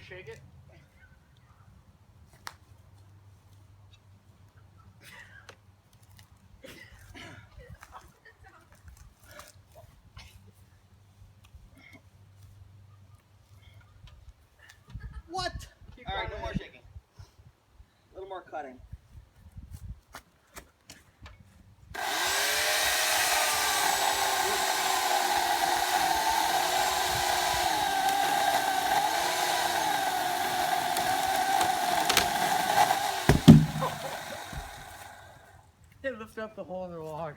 shake it? What? Keep All right, no going more in. shaking. A little more cutting. It lifted up the hole in the log.